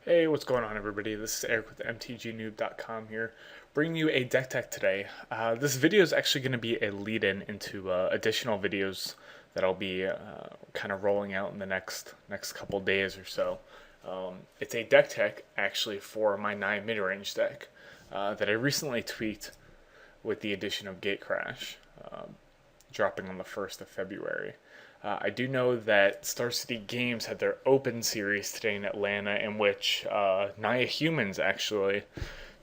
Hey, what's going on, everybody? This is Eric with mtgnoob.com here, bringing you a deck tech today. This video is actually going to be a lead-in into additional videos that I'll be kind of rolling out in the next couple days or so. It's a deck tech actually for my Naya Midrange deck that I recently tweaked with the addition of gatecrash, dropping on the 1st of February. I do know that starcitygames had their open series today in Atlanta, in which Naya Humans actually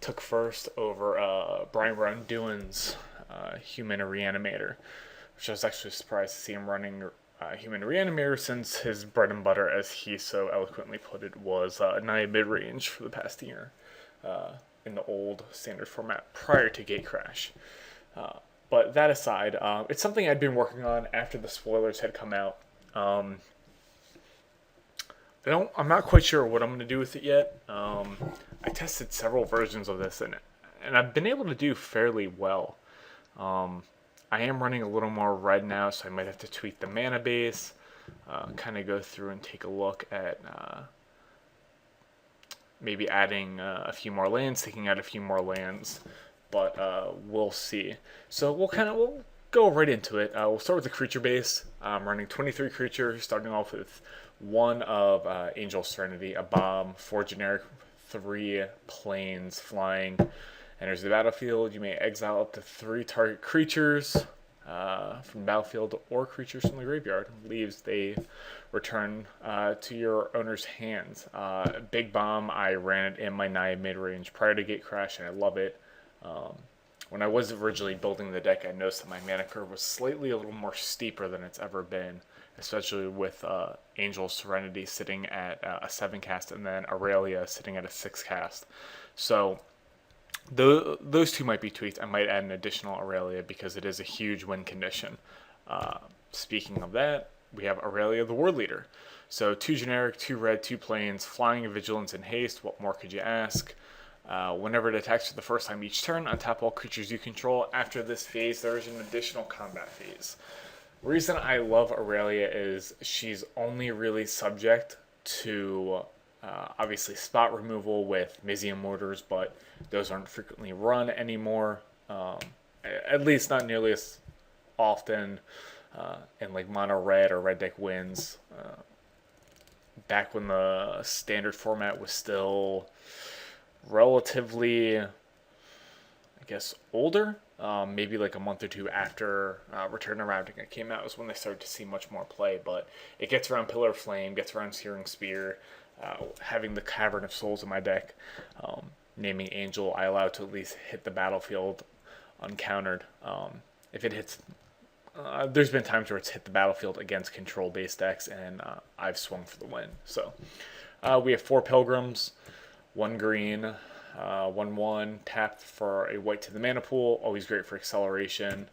took first over Brian Ronduin's Human Reanimator, which I was actually surprised to see him running Human Reanimator, since his bread and butter, as he so eloquently put it, was Naya Midrange for the past year in the old standard format prior to Gatecrash. But that aside, it's something I'd been working on after the spoilers had come out. I'm not quite sure what I'm going to do with it yet. I tested several versions of this, and I've been able to do fairly well. I am running a little more red now, so I might have to tweak the mana base, kind of go through and take a look at maybe adding a few more lands, taking out a few more lands. But we'll see. So we'll go right into it. We'll start with the creature base. I'm running 23 creatures, starting off with one of Angel Serenity, a bomb, 4 generic, 3 planes flying. Enters the battlefield. You may exile up to 3 target creatures from the battlefield or creatures from the graveyard. Leaves they return to your owner's hands. Big bomb. I ran it in my Naya midrange prior to Gatecrash, and I love it. When I was originally building the deck, I noticed that my mana curve was slightly a little more steeper than it's ever been, especially with Angel Serenity sitting at a 7 cast and then Aurelia sitting at a 6 cast. So those two might be tweaked. I might add an additional Aurelia because it is a huge win condition. Speaking of that, we have Aurelia, the War Leader. So 2 generic, 2 red, 2 planes, flying, vigilance, and haste. What more could you ask? Whenever it attacks for the first time each turn, untap all creatures you control. After this phase, there is an additional combat phase. The reason I love Aurelia is she's only really subject to obviously spot removal with Mizium mortars, but those aren't frequently run anymore. At least not nearly as often in like mono red or red deck wins. Back when the standard format was still relatively, I guess, older, maybe like a month or two after Return of Ravnica came out was when they started to see much more play. But it gets around Pillar of Flame, gets around Searing Spear, having the Cavern of Souls in my deck, naming Angel, I allow it to at least hit the battlefield uncountered. If it hits, there's been times where it's hit the battlefield against control-based decks, and I've swung for the win. So we have 4 Pilgrims, 1 green, 1/1, tapped for a white to the mana pool, always great for acceleration.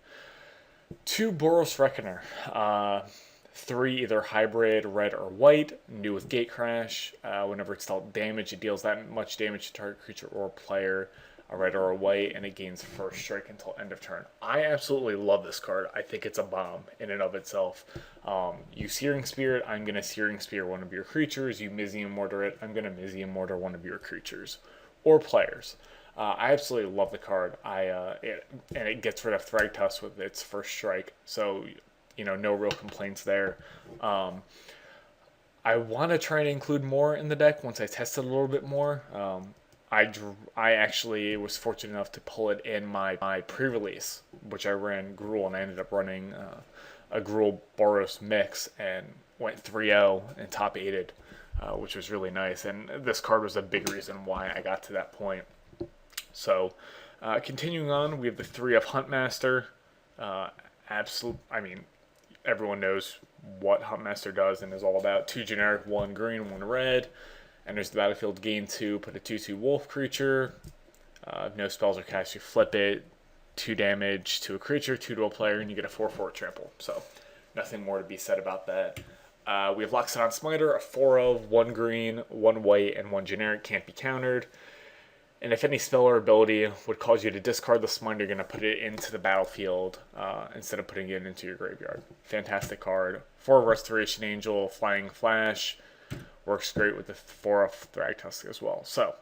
2 Boros Reckoner, 3 either hybrid, red or white, new with Gatecrash. Whenever it's dealt damage, it deals that much damage to target creature or player, a red or a white, and it gains first strike until end of turn. I absolutely love this card. I think it's a bomb in and of itself. You Searing Spear, I'm going to Searing Spear one of your creatures. You Mizium Mortar it, I'm going to Mizium Mortar one of your creatures or players. I absolutely love the card. And it gets rid of Thragtusk with its first strike, so no real complaints there. I want to try and include more in the deck once I test it a little bit more. I actually was fortunate enough to pull it in my pre-release, which I ran Gruul, and I ended up running a Gruul Boros mix and went 3-0 and top 8'd, which was really nice. And this card was a big reason why I got to that point. So continuing on, we have the 3 of Huntmaster. Everyone knows what Huntmaster does and is all about. 2 generic, 1 green, 1 red. Enters the battlefield, gain 2, put a 2/2 wolf creature. If no spells are cast, you flip it. 2 damage to a creature, 2 to a player, and you get a 4/4 trample. So nothing more to be said about that. We have Loxodon Smiter, a 4 of, 1 green, 1 white, and 1 generic, can't be countered. And if any spell or ability would cause you to discard the Smiter, you're going to put it into the battlefield instead of putting it into your graveyard. Fantastic card. 4 Restoration Angel, Flying Flash. Works great with the 4 of Thragtusk as well. So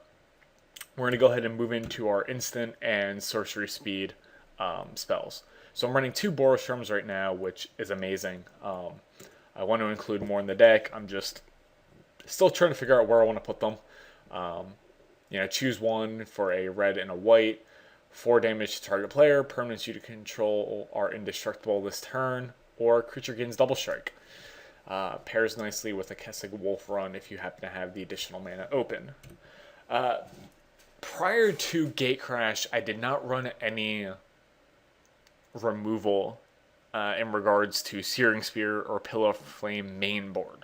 we're going to go ahead and move into our instant and sorcery speed spells. So I'm running 2 Boros Charms right now, which is amazing. I want to include more in the deck. I'm just still trying to figure out where I want to put them. Choose one for a red and a white. 4 damage to target player. Permanents you to control are indestructible this turn, or creature gains double strike. Pairs nicely with a Kessig Wolf run if you happen to have the additional mana open. Prior to Gatecrash, I did not run any removal in regards to Searing Spear or Pillar of Flame main board.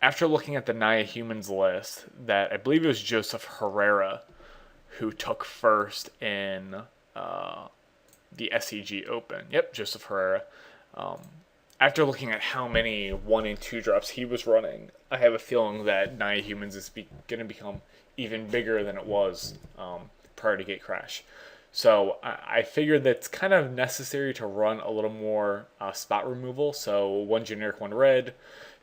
After looking at the Naya Humans list, that I believe it was Joseph Herrera who took first in the SEG Open. Yep, Joseph Herrera. After looking at how many 1 and 2 drops he was running, I have a feeling that Naya Humans is going to become even bigger than it was prior to Gatecrash. So I figured that it's kind of necessary to run a little more spot removal. So 1 generic, 1 red,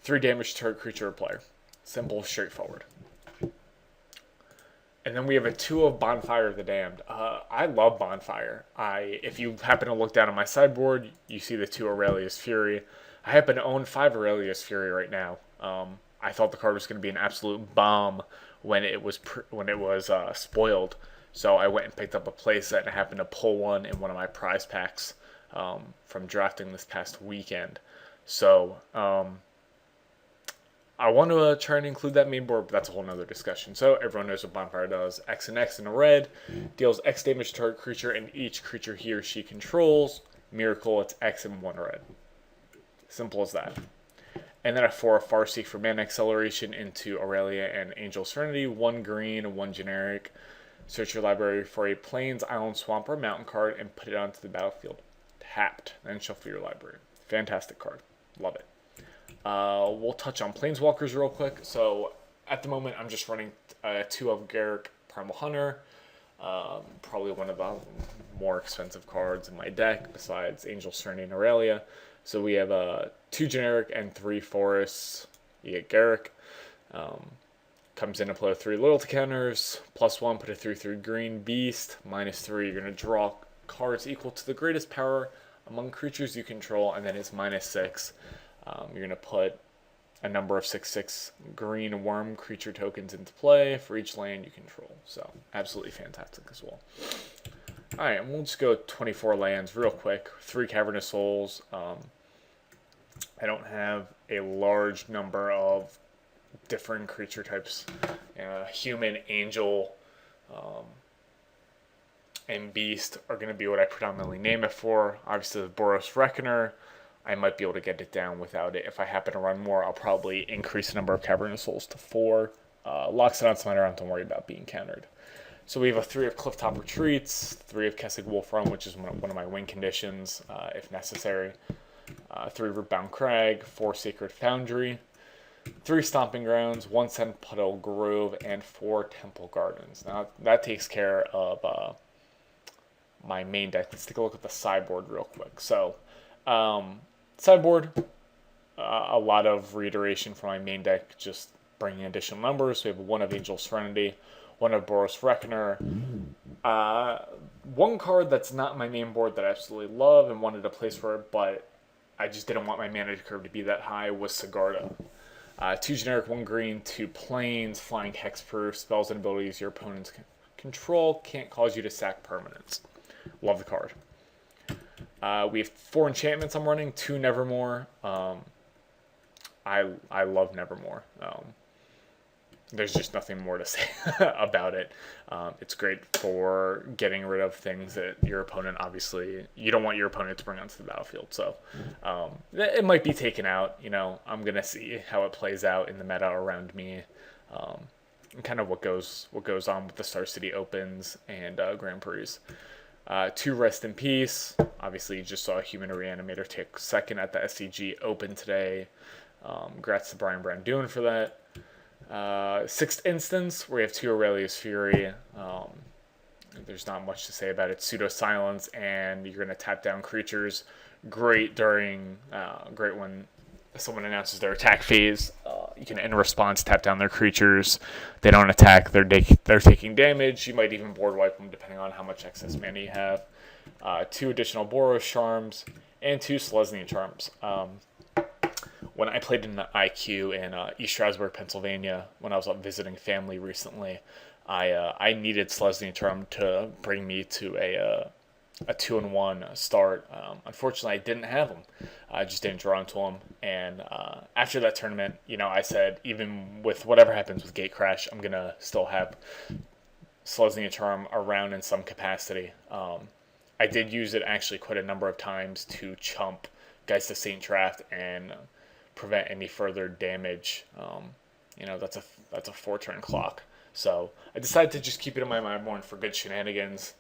3 damage to target creature or player. Simple, straightforward. And then we have a 2 of Bonfire of the Damned. I love Bonfire. If you happen to look down on my sideboard, you see the 2 Aurelia's Fury. I happen to own 5 Aurelia's Fury right now. I thought the card was going to be an absolute bomb when it was spoiled. So I went and picked up a playset and I happened to pull one in one of my prize packs from drafting this past weekend. So I want to try and include that main board, but that's a whole nother discussion. So everyone knows what Bonfire does. X and X in a red. Deals X damage to target creature and each creature he or she controls. Miracle, it's X and 1 red. Simple as that. And then a 4 of Farseek for mana acceleration into Aurelia and Angel Serenity. 1 green, 1 generic. Search your library for a Plains, Island, Swamp, or Mountain card and put it onto the battlefield. Tapped. Then shuffle your library. Fantastic card. Love it. We'll touch on Planeswalkers real quick. So at the moment, I'm just running 2 of Garruk, Primal Hunter. Probably one of the more expensive cards in my deck besides Angel Serenity and Aurelia. So we have 2 generic and 3 forests. You get Garruk. Comes into play with 3 loyalty counters. +1, put a 3/3 green beast. -3, you're going to draw cards equal to the greatest power among creatures you control, and then it's -6. You're going to put a number of 6/6 green worm creature tokens into play for each land you control. So absolutely fantastic as well. Alright, and we'll just go 24 lands real quick. 3 Cavernous Souls. I don't have a large number of different creature types. Human, angel, and beast are going to be what I predominantly name it for. Obviously the Boros Reckoner, I might be able to get it down without it. If I happen to run more, I'll probably increase the number of Cavernous Souls to 4. Locks it on Smiter, I don't have to worry about being countered. So we have a 3 of Clifftop Retreats, 3 of Kessig Wolf Run, which is one of my win conditions, if necessary. 3 Rootbound Crag, 4 Sacred Foundry, 3 Stomping Grounds, 1 Sand Puddle Grove, and 4 Temple Gardens. Now that takes care of my main deck. Let's take a look at the sideboard real quick. So sideboard, a lot of reiteration from my main deck, just bringing additional numbers. We have 1 of Angel Serenity, 1 of Boros Reckoner. One card that's not my main board that I absolutely love and wanted to place for it, but I just didn't want my mana curve to be that high, was Sigarda. 2 generic, 1 green, 2 plains, flying hexproof, spells and abilities your opponents control can't cause you to sack permanents. Love the card. We have 4 enchantments I'm running, 2 Nevermore. I love Nevermore. There's just nothing more to say about it. It's great for getting rid of things that your opponent, obviously, you don't want your opponent to bring onto the battlefield. So it might be taken out. I'm going to see how it plays out in the meta around me. And kind of what goes on with the Star City Opens and Grand Prix. 2 Rest in Peace. Obviously, you just saw a Human Reanimator take 2nd at the SCG Open today. Congrats to Brian Brandoon for that. 6th instance, where you have 2 Aurelia's Fury. There's not much to say about it. Pseudo Silence, and you're going to tap down creatures. Great when someone announces their attack phase, you can in response tap down their creatures. They don't attack. They're taking damage. You might even board wipe them depending on how much excess mana you have. 2 additional Boros charms and 2 Selesnya charms. When I played in the IQ in East Stroudsburg, Pennsylvania, when I was up visiting family recently, I needed Selesnya charm to bring me to a 2-1 start. Unfortunately, I didn't have them. I just didn't draw into them. And after that tournament, I said, even with whatever happens with gatecrash, I'm going to still have Selesnya charm around in some capacity. I did use it actually quite a number of times to chump Geist of Saint Draft and prevent any further damage. That's a 4-turn clock. So I decided to just keep it in my mind more for good shenanigans.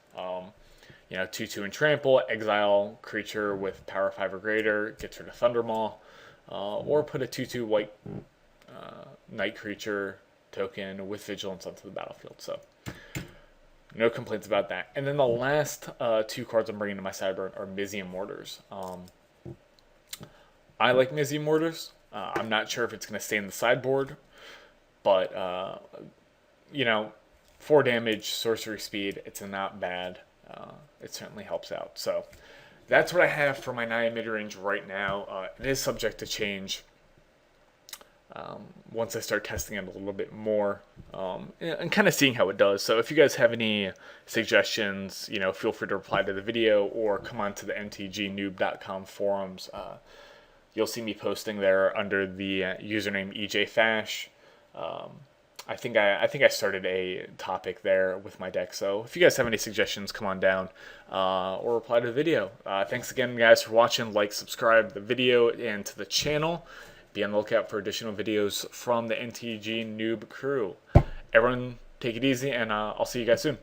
2/2 and trample, exile creature with power 5 or greater, gets rid of Thundermaw, or put a 2/2 white night creature token with vigilance onto the battlefield. So no complaints about that. And then the last 2 cards I'm bringing to my sideboard are Mizzium Mortars. I like Mizzium Mortars. I'm not sure if it's going to stay in the sideboard, but 4 damage, sorcery speed, it's not bad. It certainly helps out. So that's what I have for my Naya midrange right now. It is subject to change once I start testing it a little bit more and kind of seeing how it does. So if you guys have any suggestions, feel free to reply to the video or come on to the mtgnoob.com forums. You'll see me posting there under the username EJFash. I think I started a topic there with my deck. So if you guys have any suggestions, come on down or reply to the video. Thanks again, guys, for watching. Like, subscribe to the video and to the channel. Be on the lookout for additional videos from the mtg noob crew. Everyone, take it easy, and I'll see you guys soon.